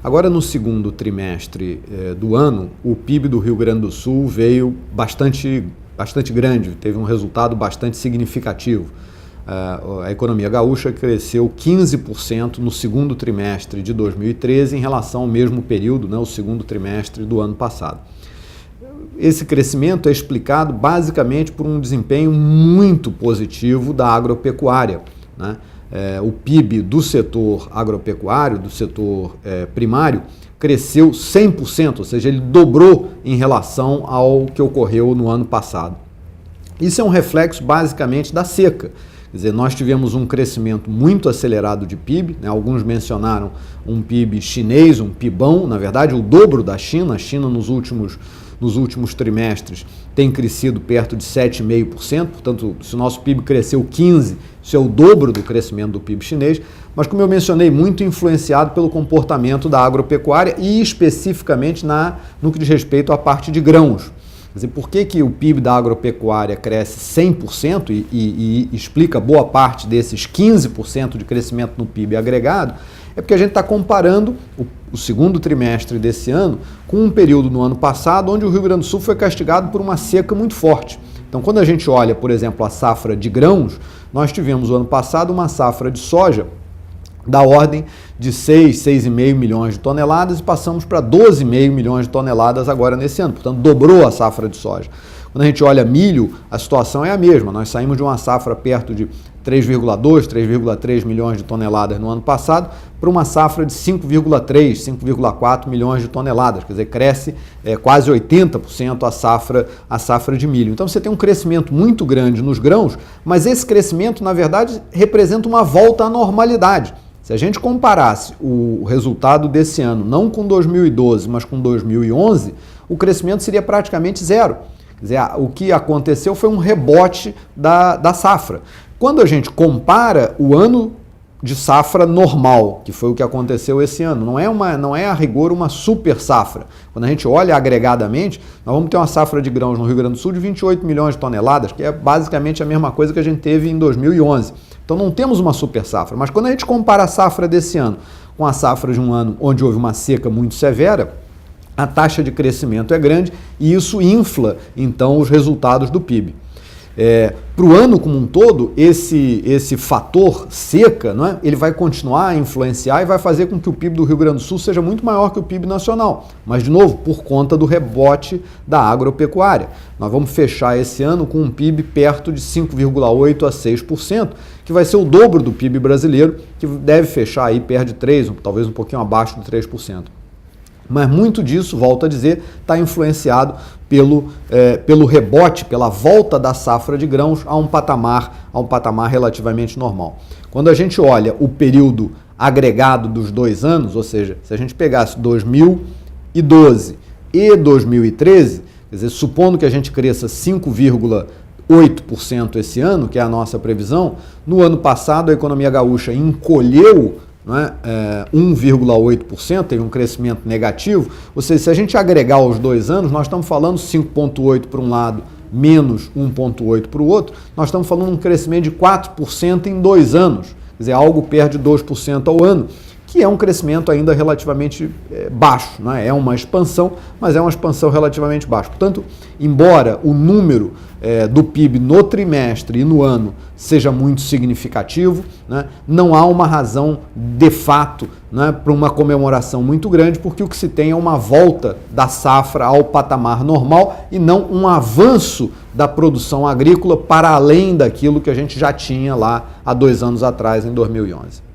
Agora, no segundo trimestre do ano, o PIB do Rio Grande do Sul veio bastante grande, teve um resultado bastante significativo. A economia gaúcha cresceu 15% no segundo trimestre de 2013 em relação ao mesmo período, o segundo trimestre do ano passado. Esse crescimento é explicado basicamente por um desempenho muito positivo da agropecuária, o PIB do setor agropecuário, do setor primário, cresceu 100%, ou seja, ele dobrou em relação ao que ocorreu no ano passado. Isso é um reflexo basicamente da seca. Quer dizer, nós tivemos um crescimento muito acelerado de PIB, alguns mencionaram um PIB chinês, um PIBão, na verdade o dobro da China. A China nos últimos trimestres tem crescido perto de 7,5%, portanto, se o nosso PIB cresceu 15%, isso é o dobro do crescimento do PIB chinês, mas como eu mencionei, muito influenciado pelo comportamento da agropecuária e especificamente no que diz respeito à parte de grãos. Quer dizer, por que o PIB da agropecuária cresce 100% e explica boa parte desses 15% de crescimento no PIB agregado? É porque a gente está comparando o segundo trimestre desse ano com um período no ano passado onde o Rio Grande do Sul foi castigado por uma seca muito forte. Então, quando a gente olha, por exemplo, a safra de grãos, nós tivemos no ano passado uma safra de soja da ordem de 6,5 milhões de toneladas e passamos para 12,5 milhões de toneladas agora nesse ano, portanto dobrou a safra de soja. Quando a gente olha milho, a situação é a mesma, nós saímos de uma safra perto de 3,2, 3,3 milhões de toneladas no ano passado para uma safra de 5,3, 5,4 milhões de toneladas, quer dizer, cresce quase 80% a safra de milho. Então você tem um crescimento muito grande nos grãos, mas esse crescimento, na verdade, representa uma volta à normalidade. Se a gente comparasse o resultado desse ano, não com 2012, mas com 2011, o crescimento seria praticamente zero. Quer dizer, o que aconteceu foi um rebote da safra. Quando a gente compara o ano de safra normal, que foi o que aconteceu esse ano, não é a rigor uma super safra. Quando a gente olha agregadamente, nós vamos ter uma safra de grãos no Rio Grande do Sul de 28 milhões de toneladas, que é basicamente a mesma coisa que a gente teve em 2011. Então não temos uma super safra, mas quando a gente compara a safra desse ano com a safra de um ano onde houve uma seca muito severa, a taxa de crescimento é grande e isso infla, então, os resultados do PIB. Para o ano como um todo, esse fator seca, ele vai continuar a influenciar e vai fazer com que o PIB do Rio Grande do Sul seja muito maior que o PIB nacional. Mas, de novo, por conta do rebote da agropecuária. Nós vamos fechar esse ano com um PIB perto de 5,8% a 6%, que vai ser o dobro do PIB brasileiro, que deve fechar aí perto de 3%, talvez um pouquinho abaixo de 3%. Mas muito disso, volto a dizer, está influenciado pelo rebote, pela volta da safra de grãos a um patamar relativamente normal. Quando a gente olha o período agregado dos 2 anos, ou seja, se a gente pegasse 2012 e 2013, quer dizer, supondo que a gente cresça 5,8% esse ano, que é a nossa previsão, no ano passado a economia gaúcha encolheu 1,8%, teve um crescimento negativo, ou seja, se a gente agregar os 2 anos, nós estamos falando 5,8% para um lado, menos 1,8% para o outro, nós estamos falando de um crescimento de 4% em 2 anos, quer dizer, algo perto de 2% ao ano, que é um crescimento ainda relativamente baixo, é uma expansão, mas é uma expansão relativamente baixa. Portanto, embora o número do PIB no trimestre e no ano seja muito significativo, não há uma razão de fato para uma comemoração muito grande, porque o que se tem é uma volta da safra ao patamar normal e não um avanço da produção agrícola para além daquilo que a gente já tinha lá há 2 anos atrás, em 2011.